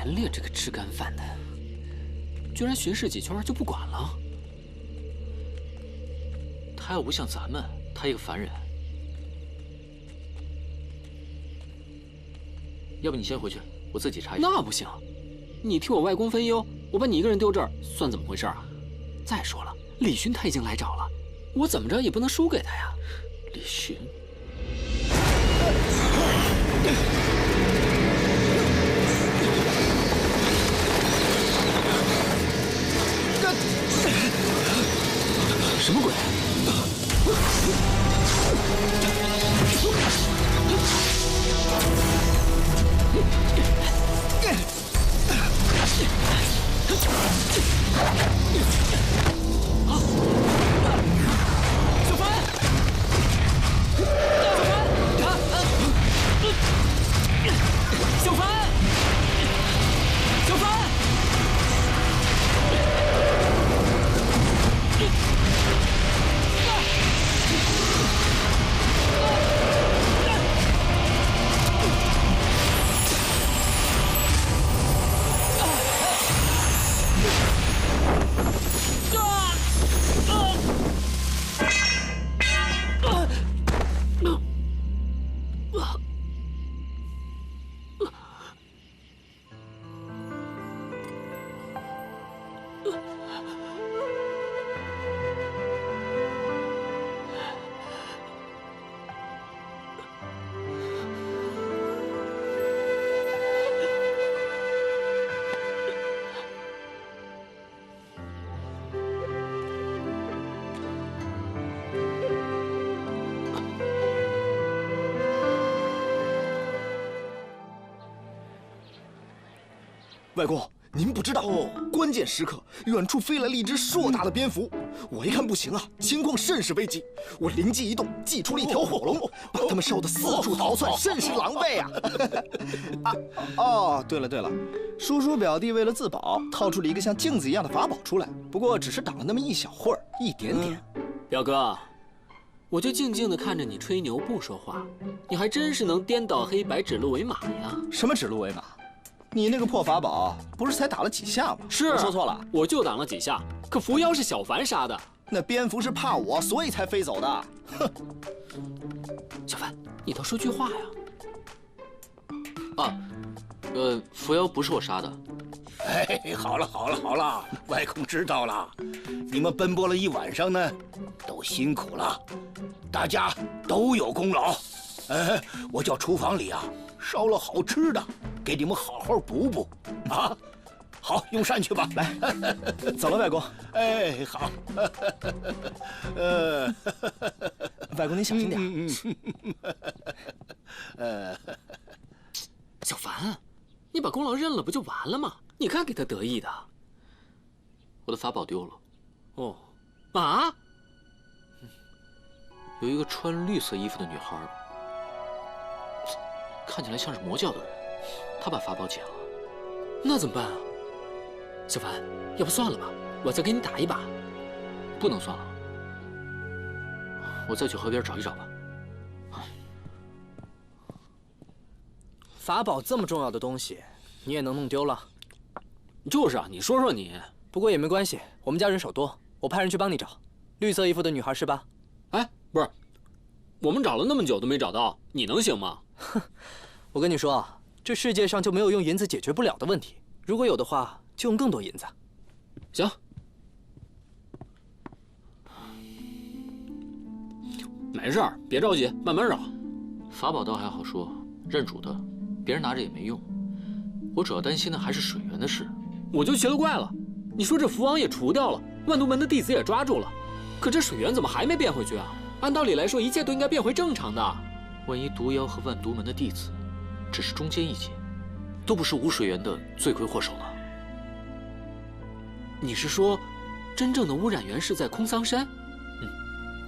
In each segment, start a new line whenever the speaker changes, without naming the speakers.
连烈这个吃干饭的，居然巡视几圈就不管了。
他又不像咱们，他一个凡人。要不你先回去，我自己查一下。
那不行，你替我外公分忧，我把你一个人丢这儿，算怎么回事啊？再说了，李寻他已经来找了，我怎么着也不能输给他呀。
李寻。
什么鬼？小凡！小凡！小凡！
外公，您不知道，关键时刻，远处飞来了一只硕大的蝙蝠。我一看不行啊，情况甚是危急，我灵机一动，祭出了一条火龙，把他们烧得四处逃窜，甚是狼狈啊！哦，对了，叔叔表弟为了自保，掏出了一个像镜子一样的法宝出来，不过只是挡了那么一小会儿，一点点。
表哥，我就静静地看着你吹牛不说话，你还真是能颠倒黑白，指鹿为马呀！
什么指鹿为马？ 你那个破法宝不是才打了几下吗？
是，
我说错了，
我就挡了几下。可伏妖是小凡杀的，
那蝙蝠是怕我，所以才飞走的。哼！
小凡，你倒说句话呀！
啊，伏妖不是我杀的。
哎，好了，外公知道了。你们奔波了一晚上呢，都辛苦了，大家都有功劳。我叫厨房里啊烧了好吃的。 给你们好好补补，啊！好，用膳去吧。
来，走了，外公。
哎，好。
外公您小心点。
小凡，你把功劳认了不就完了吗？你看给他得意的。
我的法宝丢了。
哦，啊？
有一个穿绿色衣服的女孩，看起来像是魔教的人。 他把法宝捡了，
那怎么办啊？小凡，要不算了吧，我再给你打一把。
不能算了，我再去河边找一找吧。
法宝这么重要的东西，你也能弄丢了？
就是啊，你说说你。
不过也没关系，我们家人手多，我派人去帮你找。绿色衣服的女孩是吧？
哎，不是，我们找了那么久都没找到，你能行吗？
哼，我跟你说啊。 这世界上就没有用银子解决不了的问题，如果有的话，就用更多银子。
行，没事儿，别着急，慢慢找。
法宝倒还好说，认主的，别人拿着也没用。我主要担心的还是水源的事。
我就奇了怪了，你说这福王也除掉了，万毒门的弟子也抓住了，可这水源怎么还没变回去啊？按道理来说，一切都应该变回正常的。
万一毒妖和万毒门的弟子…… 只是中间一截，都不是无水源的罪魁祸首呢。
你是说，真正的污染源是在空桑山？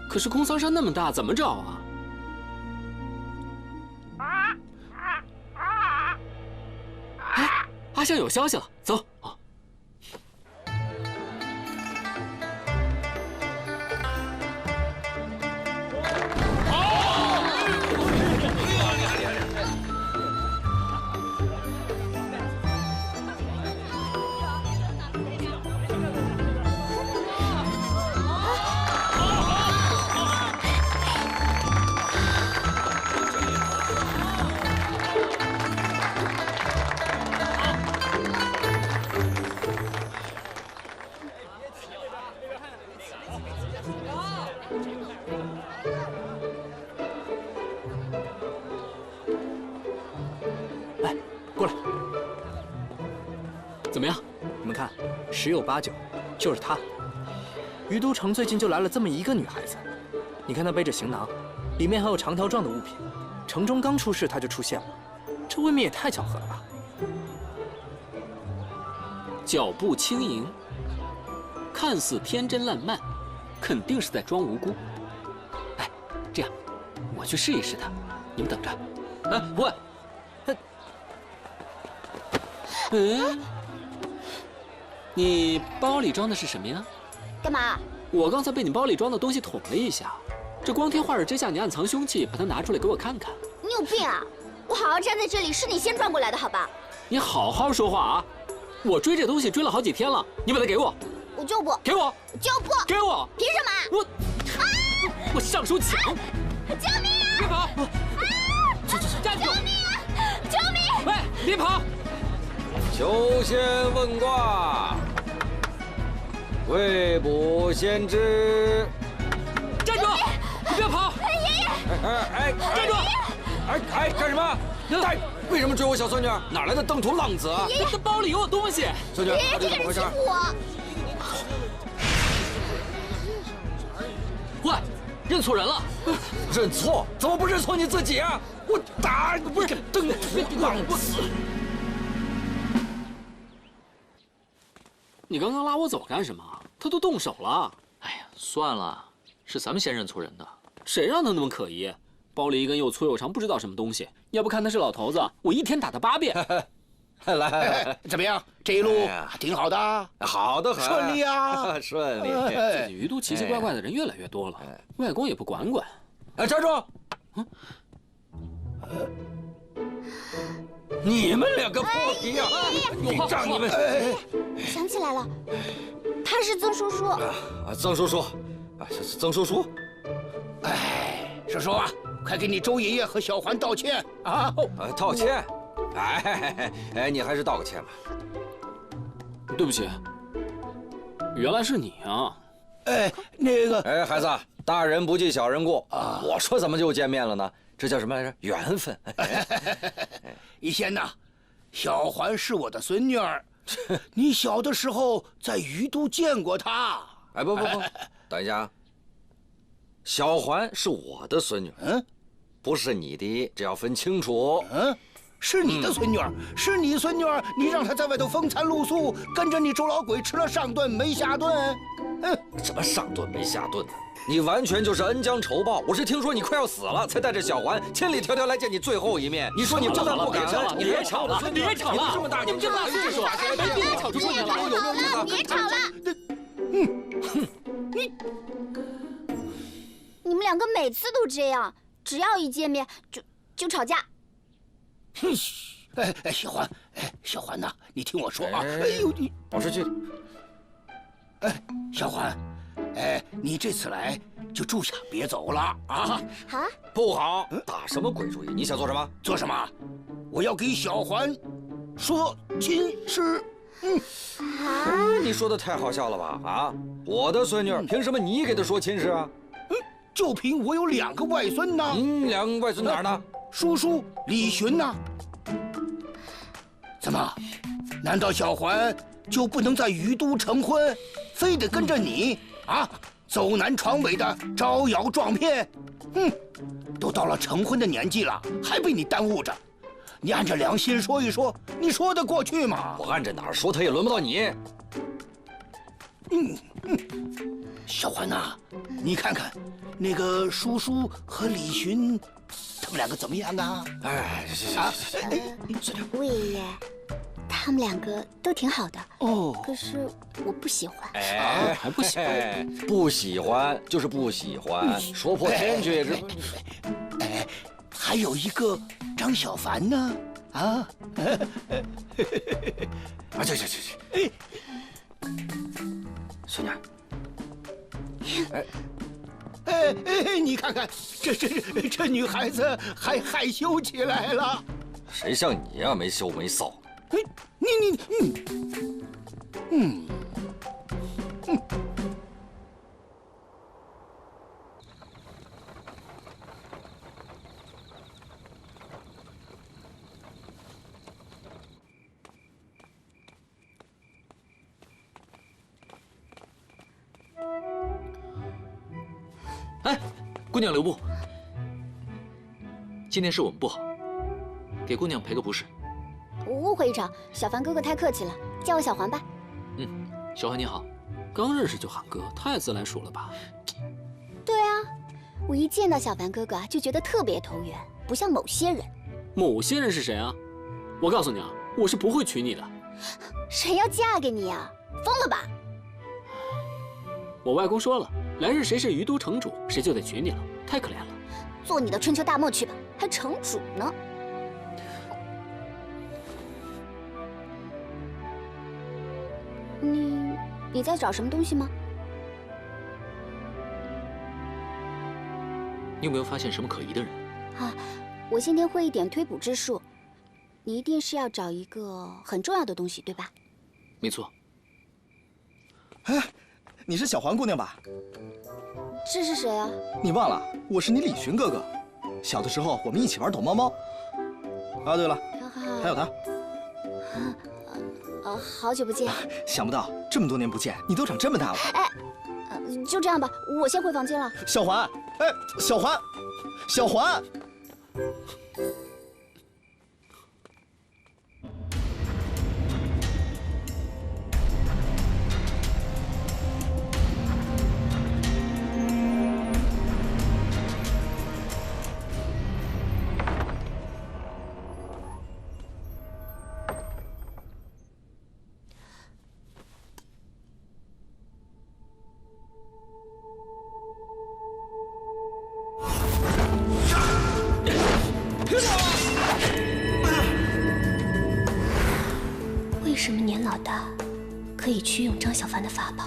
可是空桑山那么大，怎么找啊？哎，阿香有消息了，走。啊。
过来，
怎么样？
你们看，十有八九就是她。于都城最近就来了这么一个女孩子，你看她背着行囊，里面还有长条状的物品。城中刚出事，她就出现了，这未免也太巧合了吧？
脚步轻盈，看似天真烂漫，肯定是在装无辜。哎，这样，我去试一试她，你们等着。哎，喂，嗯，你包里装的是什么呀？
干嘛？
我刚才被你包里装的东西捅了一下，这光天化日之下，你暗藏凶器，把它拿出来给我看看。
你有病啊！我好好站在这里，是你先转过来的，好吧？
你好好说话啊！我追这东西追了好几天了，你把它给我，
我就不，
给我，
我就不，
给我！
凭什么？
我上手抢！
救命啊！
别跑！站住！
救命啊！救命！
喂，别跑！
求仙问卦，未卜先知。
站住！不要跑！
站住！哎，干什么？为什么追我小孙女？哪来的登徒浪子啊？
这包里有我东西。
孙女，到底怎么回事？
我
喂，认错人了。
认错？怎么不认错你自己啊？我打你！不是登徒浪子！
你刚刚拉我走干什么？他都动手了。
哎呀，算了，是咱们先认错人的。
谁让他那么可疑？包里一根又粗又长不知道什么东西，要不看他是老头子，我一天打他8遍。
来，
怎么样？这一路还挺好的，
好的很，
顺利啊，
顺利。
最近于都奇奇怪怪的人越来越多了，外公也不管管。
哎，站住！你们两个破皮呀！你让你们
想起来了，他是曾叔叔。
曾叔叔，曾叔叔，
叔叔啊，快给你周爷爷和小环道歉啊！
道歉。哎，你还是道个歉吧。
对不起，原来是你啊！
那个，
哎，孩子，大人不计小人过啊！我说怎么就见面了呢？这叫什么来着？缘分。
一仙呐，小环是我的孙女儿，你小的时候在于都见过她。
哎，不，等一下啊！小环是我的孙女，不是你的，这要分清楚。
是你的孙女儿，是你孙女儿，你让她在外头风餐露宿，跟着你周老鬼吃了上顿没下顿。
什么上顿没下顿的？你完全就是恩将仇报。我是听说你快要死了，才带着小环千里迢迢来见你最后一面。你说你不但不感恩，你还吵了，
别吵了！
这么大，
你们这么大岁数，别吵出声来了！
别吵了！你们两个每次都这样，只要一见面就吵架。
小环呐，你听我说啊！哎呦你，
保持距离。
小环，你这次来就住下，别走了啊！
啊？
不好，打什么鬼主意？你想做什么？
做什么？我要给小环说亲事。
你说的太好笑了吧？啊，我的孙女，凭什么你给她说亲事啊？
就凭我有2个外孙呢。
两个外孙哪儿呢？
叔叔李寻呢？怎么？难道小环就不能在于都成婚，非得跟着你啊？走南闯北的招摇撞骗？都到了成婚的年纪了，还被你耽误着。你按着良心说一说，你说得过去吗？
我按着哪儿说，他也轮不到你。
小环呐，你看看那个叔叔和李寻，他们2个怎么样啊？
吴爷爷，他们2个都挺好的
哦，
可是我不喜欢。
还不喜欢？
不喜欢就是不喜欢，说破天去也是。
还有一个张小凡呢，
去，孙女。
你看看，这女孩子还害羞起来了。
谁像你呀，没羞没臊。
姑娘留步。今天是我们不好，给姑娘赔个不是。
误会一场，小凡哥哥太客气了，叫我小环吧。
小环你好。
刚认识就喊哥，太自来熟了吧？
对啊，我一见到小凡哥哥啊，就觉得特别投缘，不像某些人。
某些人是谁啊？我告诉你啊，我是不会娶你的。
谁要嫁给你啊？疯了吧？
我外公说了，来日谁是于都城主，谁就得娶你了，太可怜了。
做你的春秋大梦去吧，还城主呢？你在找什么东西吗？
你有没有发现什么可疑的人？
啊，我先天会一点推卜之术，你一定是要找一个很重要的东西，对吧？
没错。
哎，你是小环姑娘吧？
这是谁啊？
你忘了，我是你李寻哥哥。小的时候我们一起玩躲猫猫。啊，对了，还有他。
好久不见。
想不到这么多年不见，你都长这么大了。
哎，就这样吧，我先回房间了。
小环，哎，小环，小环。
为什么年老大可以驱用张小凡的法宝？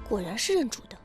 果然是认主的。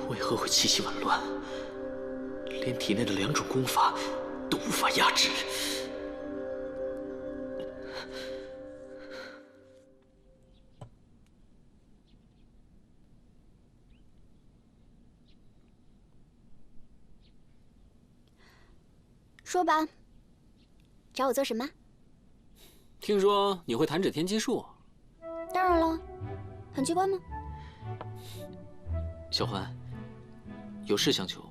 为何会气息紊乱，连体内的2种功法都无法压制？
说吧，找我做什么？
听说你会弹指天机术？
当然了，很奇怪吗？
小环，有事相求，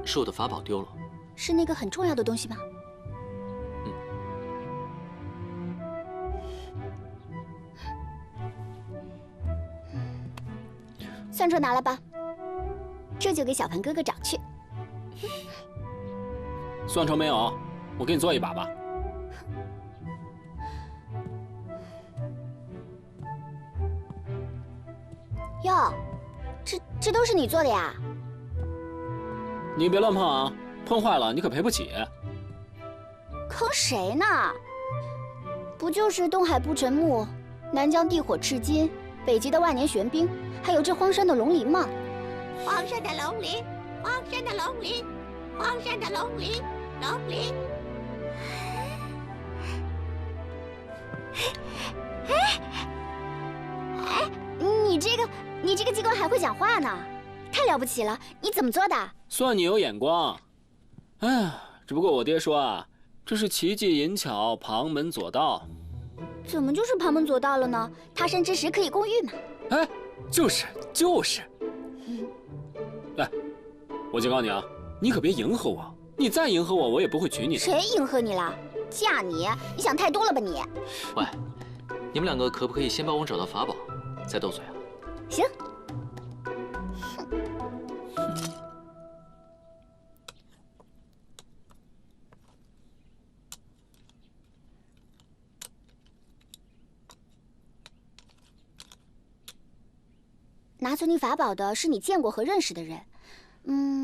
是我的法宝丢了。
是那个很重要的东西吗？算筹拿来吧，这就给小盆哥哥找去。
算筹没有，我给你做一把吧。
哟，这都是你做的呀？
你别乱碰啊，碰坏了你可赔不起。
坑谁呢？不就是东海不沉木，南疆地火赤金，北极的万年玄冰，还有这荒山的龙鳞吗？
荒山的龙鳞，荒山的龙鳞，荒山的龙鳞，龙鳞。
你这个机关还会讲话呢，太了不起了！你怎么做的？
算你有眼光。哎，只不过我爹说啊，这是奇技淫巧，旁门左道。
怎么就是旁门左道了呢？他山之石可以攻玉嘛。
哎，就是。哎，我警告你啊，你可别迎合我，你再迎合我，我也不会娶你的。
谁迎合你了？嫁你？你想太多了吧你？
喂，你们两个可不可以先帮我找到法宝，再斗嘴啊？
行。拿走你法宝的是你见过和认识的人，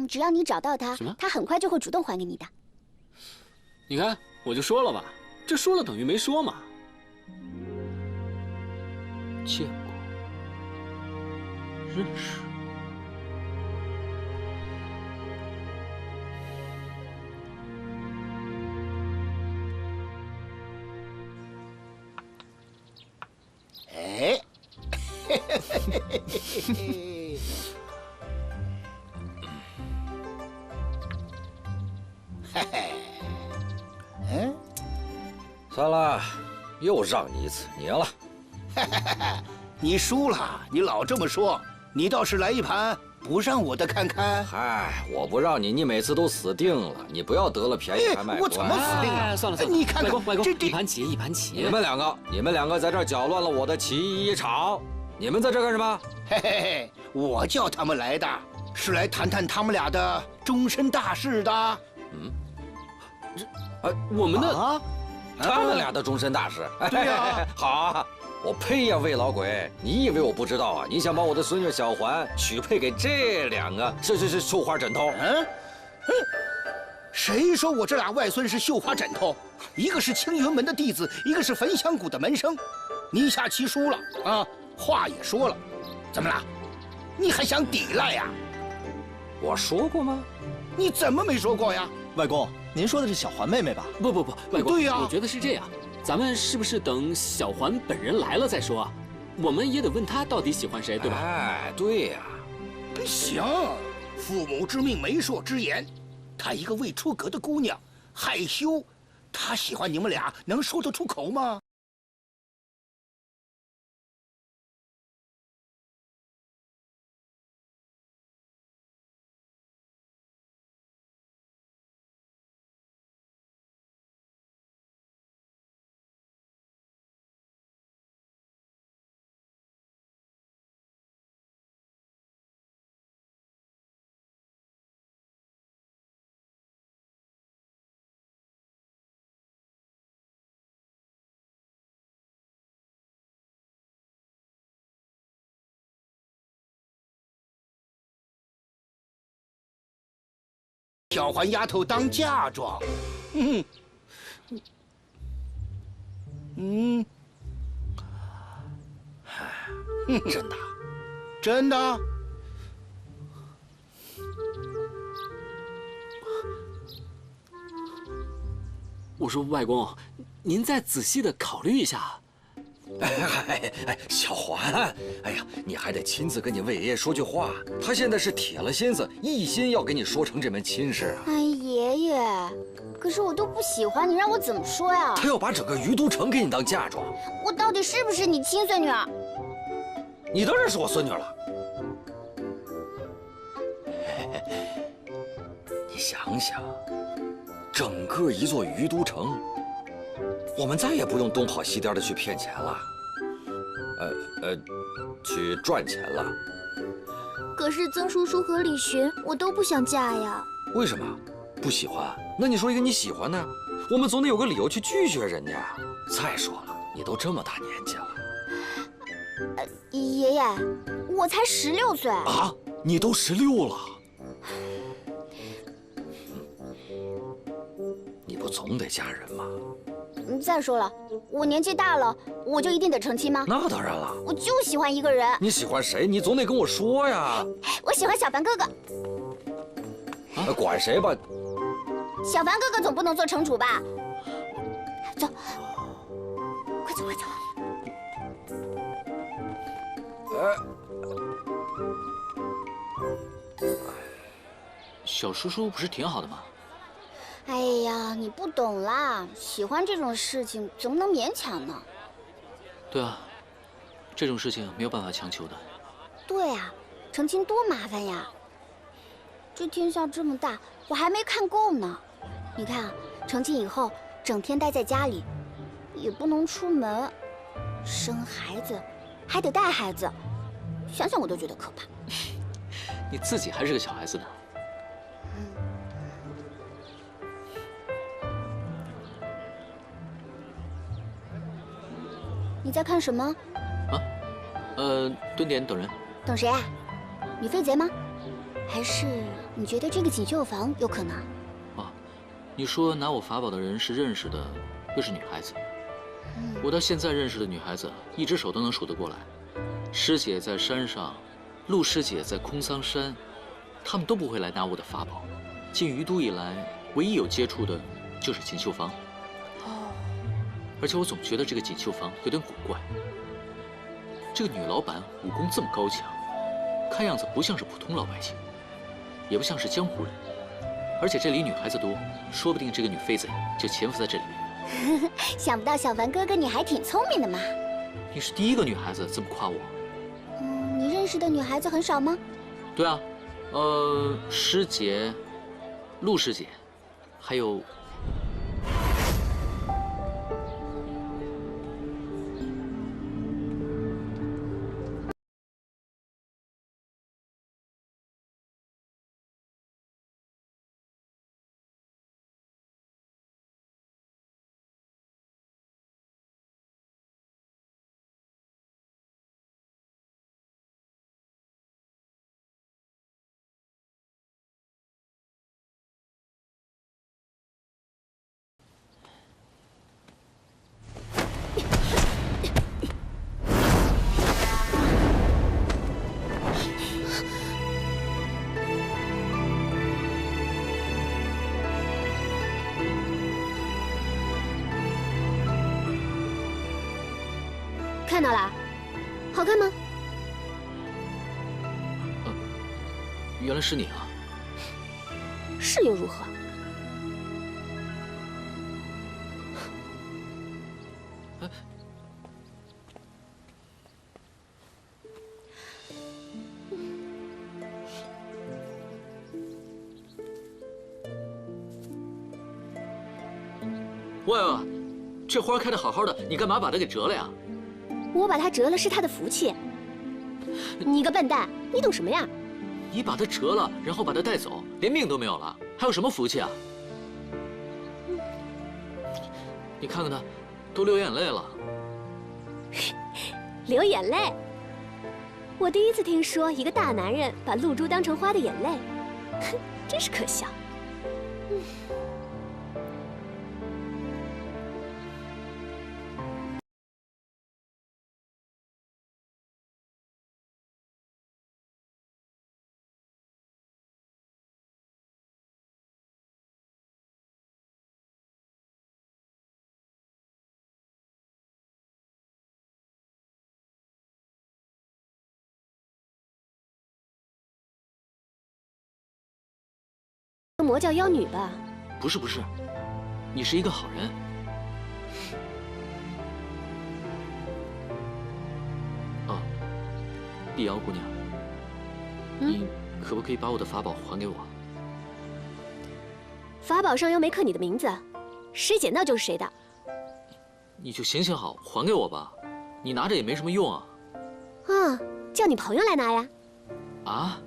只要你找到他，他很快就会主动还给你的。
你看，我就说了吧，这说了等于没说嘛。
见过，认识。
哎。
算了，又让你一次，你赢了。
你输了，你老这么说，你倒是来一盘不让我的看看。
嗨，我不让你，你每次都死定了。你不要得了便宜还卖乖。
我怎么死定了？
算了，
你看看，
外公，一盘棋。
你们两个在这儿搅乱了我的棋艺场。你们在这干什么？
嘿嘿嘿，我叫他们来的，是来谈谈他们俩的终身大事的。
我们的
他们俩的终身大事。
对呀，
好啊。我呸呀，魏老鬼！你以为我不知道啊？你想把我的孙女小环许配给这两个是绣花枕头？
谁说我这俩外孙是绣花枕头？一个是青云门的弟子，一个是焚香谷的门生。你下棋输了啊，话也说了，怎么了？你还想抵赖呀？
我说过吗？
你怎么没说过呀？
外公，您说的是小环妹妹吧？
不，外公，
对呀，
我觉得是这样。咱们是不是等小环本人来了再说啊？我们也得问她到底喜欢谁，对吧？
哎，对呀。
行，父母之命，媒妁之言。她一个未出阁的姑娘，害羞，她喜欢你们俩，能说得出口吗？小环丫头当嫁妆，
真的，
真的。
我说外公，您再仔细的考虑一下。
小环，哎呀，你还得亲自跟你魏爷爷说句话。他现在是铁了心思，一心要给你说成这门亲事啊。
哎，爷爷，可是我都不喜欢你，让我怎么说呀？
他要把整个于都城给你当嫁妆。
我到底是不是你亲孙女儿？
你当然是我孙女了。你想想，整个一座于都城，我们再也不用东跑西颠的去骗钱了，去赚钱了。
可是曾叔叔和李寻，我都不想嫁呀。
为什么？不喜欢？那你说一个你喜欢的，我们总得有个理由去拒绝人家。再说了，你都这么大年纪了。
爷爷，我才16岁
啊！你都16了，你不总得嫁人吗？
再说了，我年纪大了，我就一定得成亲吗？
那当然了，
我就喜欢一个人。
你喜欢谁？你总得跟我说呀。
我喜欢小凡哥哥。
管谁吧，
小凡哥哥总不能做城主吧？走，快走快走。
小叔叔不是挺好的吗？
哎呀，你不懂啦，喜欢这种事情怎么能勉强呢？
对啊，这种事情没有办法强求的。
对啊，成亲多麻烦呀！这天下这么大，我还没看够呢。你看啊，成亲以后整天待在家里，也不能出门，生孩子还得带孩子，想想我都觉得可怕。
你自己还是个小孩子呢。
你在看什么？
啊？蹲点等人。
等谁啊？女飞贼吗？还是你觉得这个锦绣房有可能？
啊，你说拿我法宝的人是认识的，又是女孩子。我到现在认识的女孩子，一只手都能数得过来。师姐在山上，陆师姐在空桑山，她们都不会来拿我的法宝。进于都以来，唯一有接触的就是锦绣坊。而且我总觉得这个锦绣坊有点古怪。这个女老板武功这么高强，看样子不像是普通老百姓，也不像是江湖人。而且这里女孩子多，说不定这个女飞贼就潜伏在这里面。
想不到小凡哥哥你还挺聪明的嘛！
你是第一个女孩子这么夸我。
你认识的女孩子很少吗？
对啊，师姐、陆师姐，还有。
看到了，好看吗？
原来是你啊！
是又如何？
喂，这花开得好好的，你干嘛把它给折了呀？
我把它折了是他的福气。你个笨蛋，你懂什么呀？
你把它折了，然后把它带走，连命都没有了，还有什么福气啊？你看看他，都流眼泪了。
流眼泪？我第一次听说一个大男人把露珠当成花的眼泪，哼，真是可笑。魔教妖女吧？
不是，你是一个好人。哦，碧瑶姑娘，你可不可以把我的法宝还给我？
法宝上又没刻你的名字，谁捡到就是谁的。
你就行行好，还给我吧，你拿着也没什么用啊。
啊，叫你朋友来拿呀。
啊？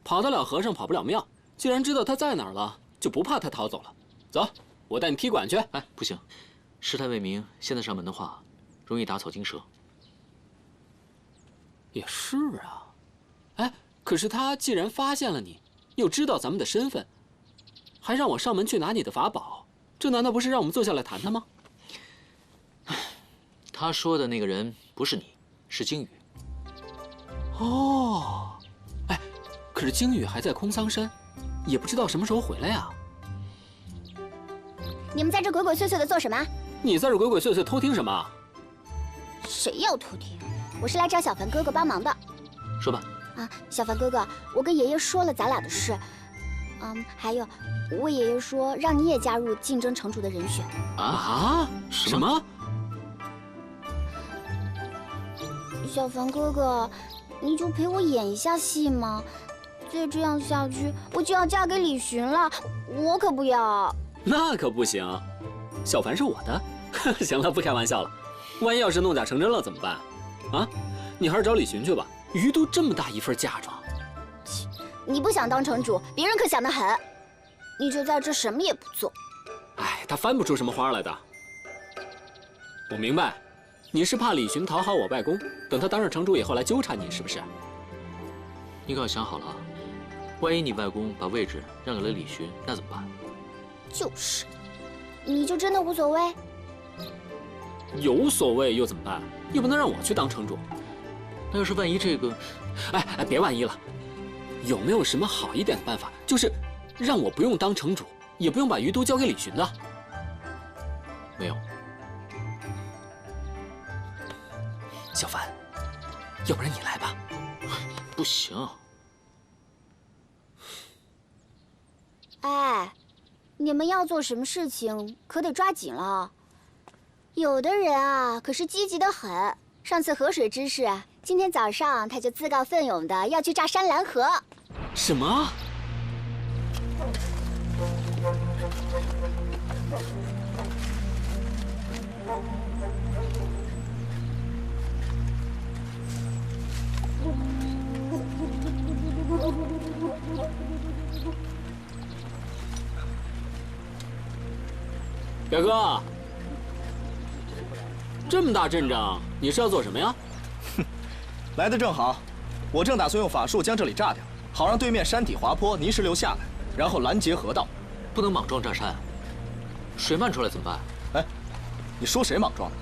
跑得了和尚跑不了庙，既然知道他在哪儿了，就不怕他逃走了。走，我带你踢馆去。
哎，不行，事态未明，现在上门的话，容易打草惊蛇。
也是啊，哎，可是他既然发现了你，又知道咱们的身份，还让我上门去拿你的法宝，这难道不是让我们坐下来谈谈吗？
他说的那个人不是你，是鲸鱼。
哦，哎，可是鲸鱼还在空桑山，也不知道什么时候回来呀。
你们在这鬼鬼祟祟的做什么？
你在这鬼鬼祟祟偷听什么？
谁要偷听？我是来找小凡哥哥帮忙的。
说吧。
啊，小凡哥哥，我跟爷爷说了咱俩的事。还有，我爷爷说让你也加入竞争城主的人选。
啊？什么？
小凡哥哥，你就陪我演一下戏吗？再这样下去，我就要嫁给李寻了，我可不要。
那可不行，小凡是我的。行了，不开玩笑了。万一要是弄假成真了怎么办？啊，你还是找李寻去吧。于都这么大一份嫁妆。
你不想当城主，别人可想得很。你就在这什么也不做。
哎，他翻不出什么花来的。我明白，你是怕李寻讨好我外公，等他当上城主以后来纠缠你，是不是？
你可要想好了啊，万一你外公把位置让给了李寻，那怎么办？
就是，你就真的无所谓？
有所谓又怎么办？又不能让我去当城主。
那要是万一这个……
哎，别万一了。有没有什么好一点的办法，就是让我不用当城主，也不用把于都交给李寻的？
没有。
小凡，要不然你来吧。
不行。
哎，你们要做什么事情可得抓紧了。有的人啊，可是积极得很。上次河水之事，今天早上他就自告奋勇的要去炸山兰河。
什么？表哥，这么大阵仗，你是要做什么呀？
哼，来得正好，我正打算用法术将这里炸掉，好让对面山体滑坡泥石流下来，然后拦截河道。
不能莽撞炸山，水漫出来怎么办？
哎，你说谁莽撞的？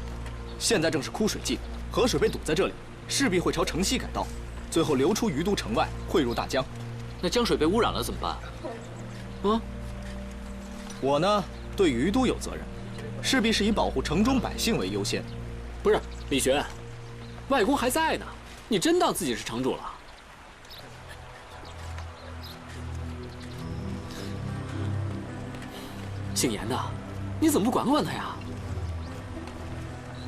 现在正是枯水季，河水被堵在这里，势必会朝城西赶道，最后流出于都城外，汇入大江。
那江水被污染了怎么办？
我呢，对于都有责任，势必是以保护城中百姓为优先。
不是李寻，外公还在呢，你真当自己是城主了？姓严的，你怎么不管管他呀？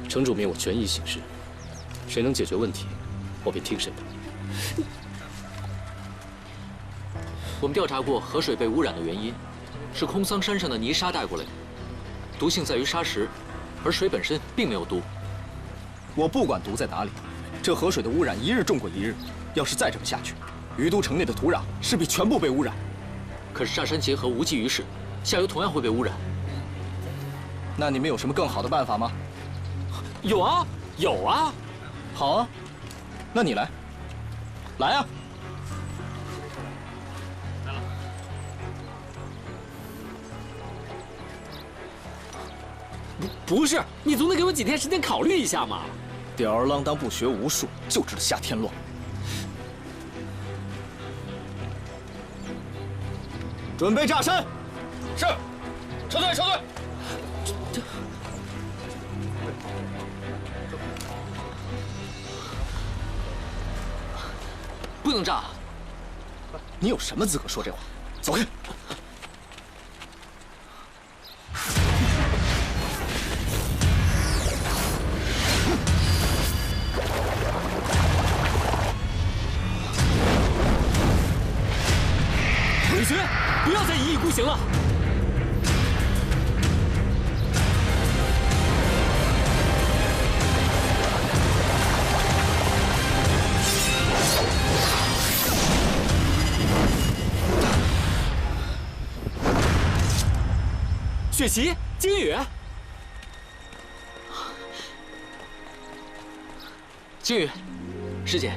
城主命我权宜行事，谁能解决问题，我便听谁的。
我们调查过河水被污染的原因，是空桑山上的泥沙带过来的，毒性在于沙石，而水本身并没有毒。
我不管毒在哪里，这河水的污染一日重过一日。要是再这么下去，于都城内的土壤势必全部被污染。
可是炸山结河无济于事，下游同样会被污染。
那你们有什么更好的办法吗？
有啊，有啊。
好啊，那你来，来啊！
不是，你总得给我几天时间考虑一下嘛。
吊儿郎当不学无术，就知道瞎添乱。准备炸山。
是，撤退，撤退。
不能炸！
你有什么资格说这话？走开！
李寻，不要再一意孤行了。雪琪，金羽，
金羽，师姐。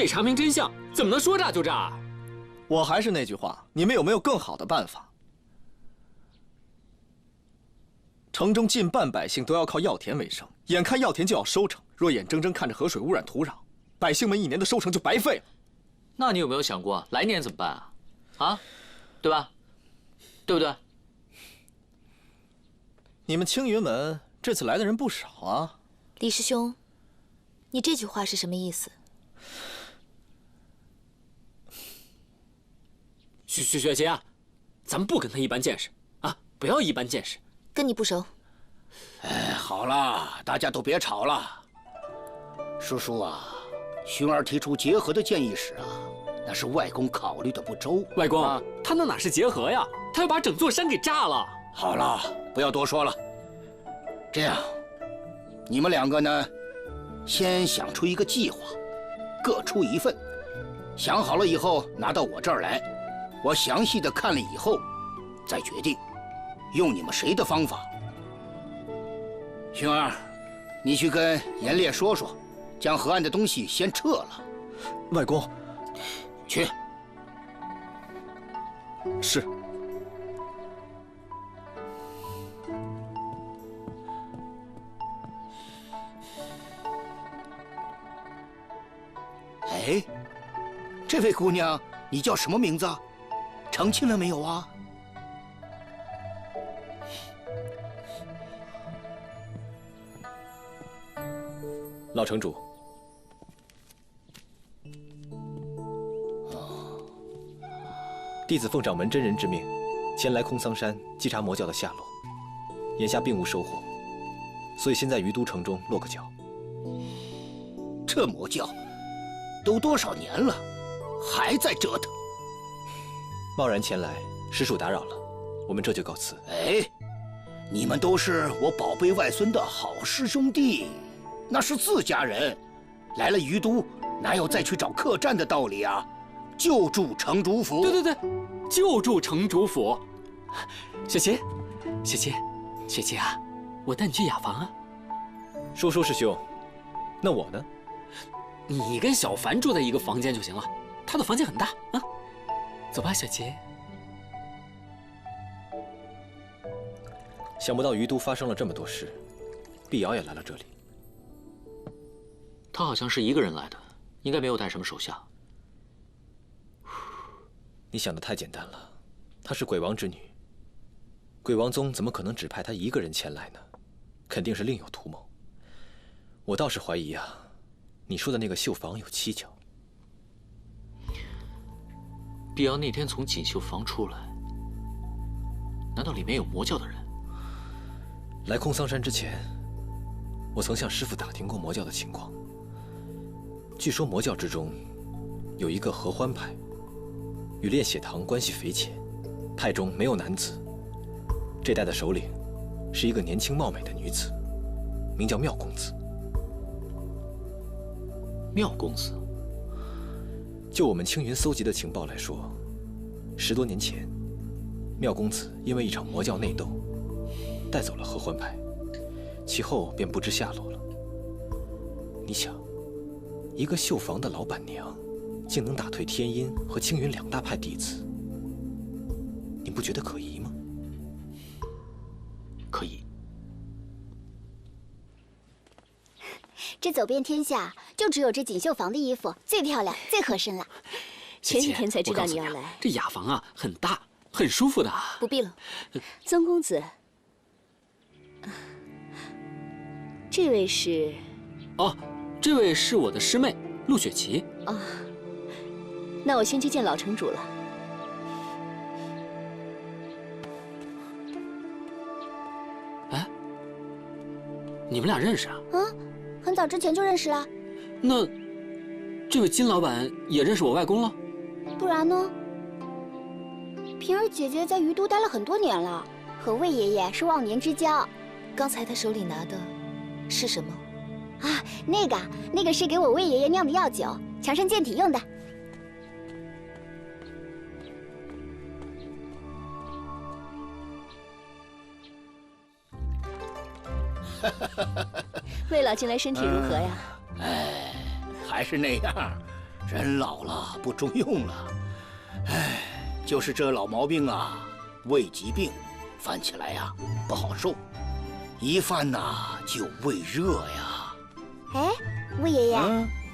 未查明真相，怎么能说炸就炸？
我还是那句话，你们有没有更好的办法？城中近半百姓都要靠药田为生，眼看药田就要收成，若眼睁睁看着河水污染土壤，百姓们一年的收成就白费了。
那你有没有想过来年怎么办啊？啊，对吧？对不对？
你们青云门这次来的人不少啊。
李师兄，你这句话是什么意思？
雪姐啊，咱们不跟他一般见识啊，不要一般见识。
跟你不熟。
哎，好了，大家都别吵了。叔叔啊，薰儿提出结合的建议时啊，那是外公考虑的不周。
外公，他那哪是结合呀？他要把整座山给炸了。
好了，不要多说了。这样，你们两个呢，先想出一个计划，各出一份，想好了以后拿到我这儿来，我详细的看了以后，再决定用你们谁的方法。薰儿，你去跟严烈说说，将河岸的东西先撤了。
外公，
去。
是。
哎，这位姑娘，你叫什么名字？成亲了没有啊？
老城主，弟子奉掌门真人之命，前来空桑山稽查魔教的下落，眼下并无收获，所以先在于都城中落个脚。
这魔教都多少年了，还在折腾。
贸然前来，实属打扰了，我们这就告辞。
哎，你们都是我宝贝外孙的好师兄弟，那是自家人，来了于都，哪有再去找客栈的道理啊？就住城主府。
对，就住城主府。雪琪啊，我带你去雅房啊。
说师兄，那我呢？
你跟小凡住在一个房间就行了，他的房间很大啊。走吧，雪琪。
想不到于都发生了这么多事，碧瑶也来了这里。
他好像是一个人来的，应该没有带什么手下。
你想的太简单了，她是鬼王之女，鬼王宗怎么可能只派她一个人前来呢？肯定是另有图谋。我倒是怀疑啊，你说的那个绣房有蹊跷。
碧瑶那天从锦绣房出来，难道里面有魔教的人？
来空桑山之前，我曾向师父打听过魔教的情况。据说魔教之中有一个合欢派，与炼血堂关系匪浅，派中没有男子。这代的首领是一个年轻貌美的女子，名叫妙公子。
妙公子，
就我们青云搜集的情报来说，10多年前，妙公子因为一场魔教内斗，带走了合欢派，其后便不知下落了。你想，一个绣房的老板娘，竟能打退天音和青云2大派弟子，你不觉得可疑吗？
可疑。
这走遍天下，就只有这锦绣房的衣服最漂亮、最合身了。
前几天才知道你要来。
这雅房啊，很大，很舒服的。
不必了。
宗公子，这位是？
哦，这位是我的师妹陆雪琪。
哦，那我先去见老城主了。
哎，你们俩认识啊？
很早之前就认识了。
那这位金老板也认识我外公了？
不然呢？平儿姐姐在于都待了很多年了，和魏爷爷是忘年之交。
刚才他手里拿的是什么？
啊，那个是给我魏爷爷酿的药酒，强身健体用的。
魏老近来身体如何呀？
哎，还是那样，人老了不中用了，哎，就是这老毛病啊，胃疾病，犯起来呀不好受，一犯呐就胃热呀。
哎，魏爷爷，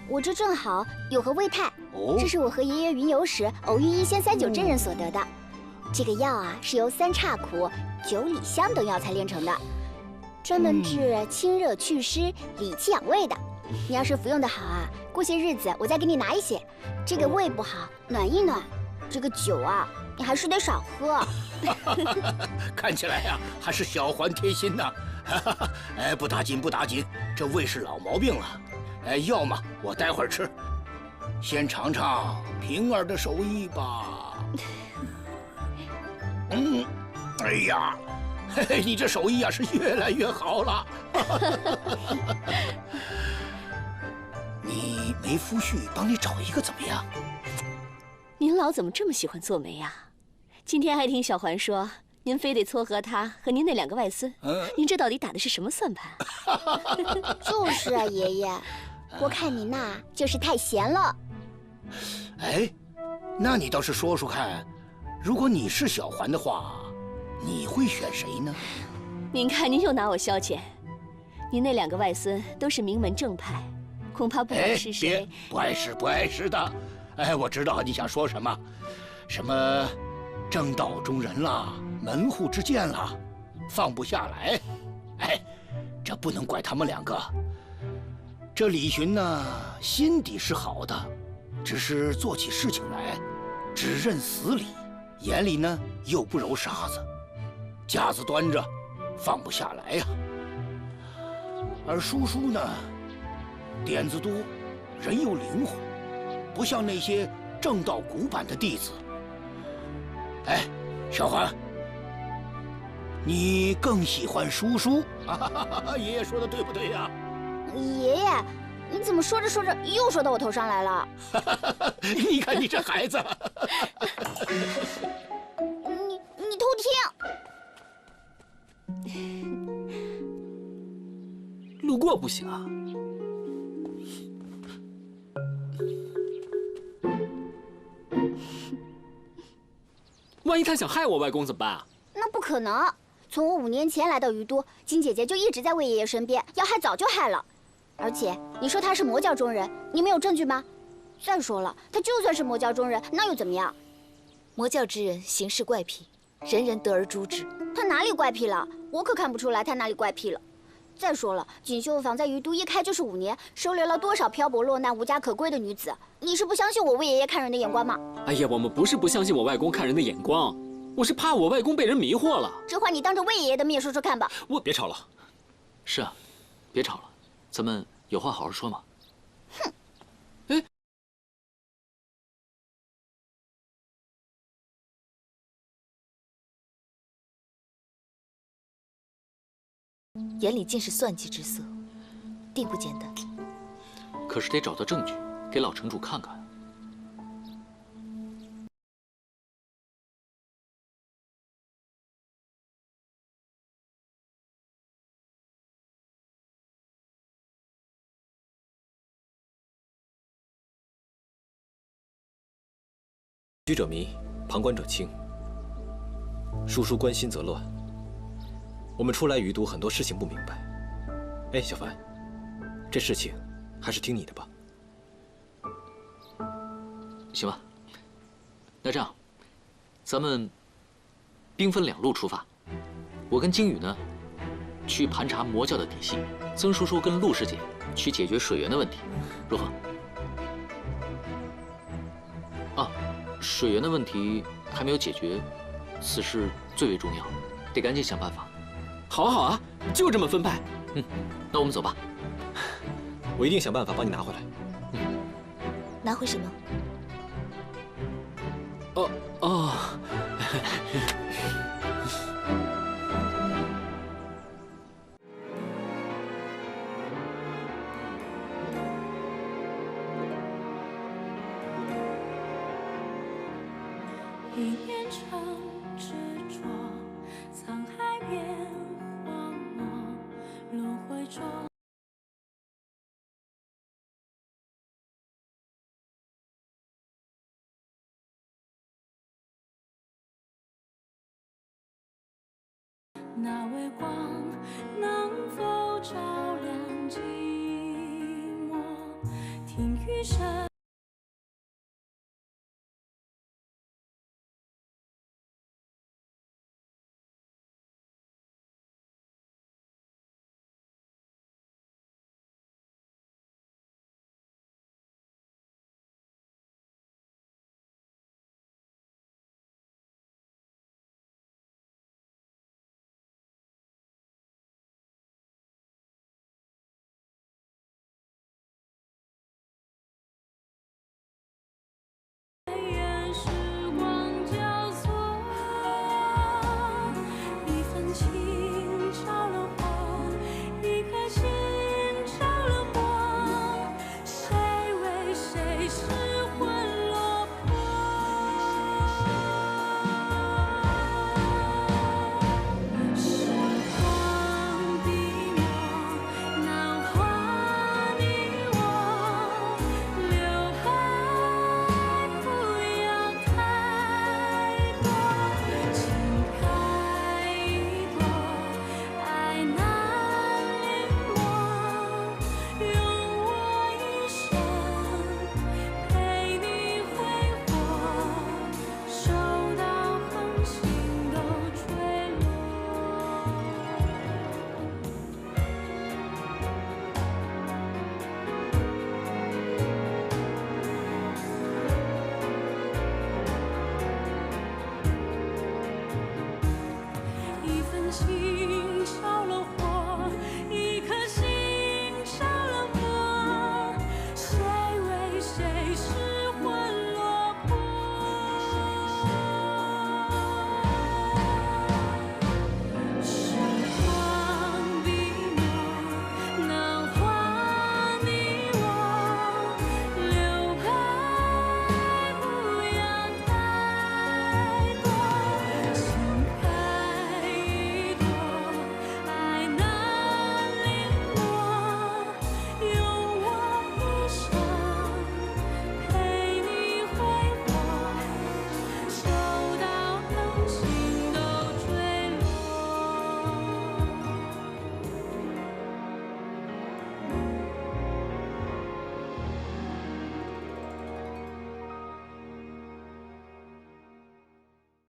我这正好有盒胃泰，这是我和爷爷云游时偶遇一仙39真人所得的。这个药啊，是由3叉苦、9里香等药材炼成的，专门治清热祛湿、理气养胃的。你要是服用的好啊，过些日子我再给你拿一些。这个胃不好，暖一暖。这个酒啊，你还是得少喝。
看起来呀，还是小环贴心呐。哎，不打紧不打紧，这胃是老毛病了。哎，药嘛，我待会儿吃。先尝尝平儿的手艺吧。哎呀，嘿嘿，你这手艺啊是越来越好了。你梅夫婿帮你找一个怎么样？
您老怎么这么喜欢做媒呀？今天还听小环说，您非得撮合他和您那2个外孙。您这到底打的是什么算盘？
就是啊，爷爷，我看您呐，就是太闲了。
哎，那你倒是说说看，如果你是小环的话，你会选谁呢？
您看您又拿我消遣。您那2个外孙都是名门正派，恐怕不管是谁，
别不碍事的。哎，我知道你想说什么，什么正道中人啦，门户之见啦，放不下来。哎，这不能怪他们2个。这李寻呢，心底是好的，只是做起事情来只认死理，眼里呢又不揉沙子，架子端着，放不下来呀。而叔叔呢，点子多，人又灵活，不像那些正道古板的弟子。哎，小环，你更喜欢叔叔？爷爷说的对不对呀？
爷爷，你怎么说着说着又说到我头上来了？
你看你这孩子，
你偷听。
路过不行啊。万一他想害我外公怎么办啊？
那不可能！从我5年前来到于都，金姐姐就一直在魏爷爷身边，要害早就害了。而且你说他是魔教中人，你们有证据吗？再说了，他就算是魔教中人，那又怎么样？
魔教之人行事怪癖，人人得而诛之。
他哪里怪癖了？我可看不出来他哪里怪癖了。再说了，锦绣坊在于都一开就是5年，收留了多少漂泊落难、无家可归的女子？你是不相信我魏爷爷看人的眼光吗？
哎呀，我们不是不相信我外公看人的眼光，我是怕我外公被人迷惑了。
这话你当着魏爷爷的面说说看吧。
别吵了。
是啊，别吵了，咱们有话好好说嘛。
哼。
哎。
眼里尽是算计之色，定不简单。
可是得找到证据，给老城主看看。
居者迷，旁观者清。叔叔关心则乱。我们初来于都，很多事情不明白。哎，小凡，这事情还是听你的吧。
行吧，那这样，咱们兵分2路出发。我跟金宇呢，去盘查魔教的底细；曾叔叔跟陆师姐去解决水源的问题，如何？啊，水源的问题还没有解决，此事最为重要，得赶紧想办法。
好啊好啊，就这么分派。
那我们走吧。
我一定想办法帮你拿回来。
拿回什么？
哦。
一念成执着，沧海变荒漠，轮回中。那微光能否照亮寂寞？听雨声。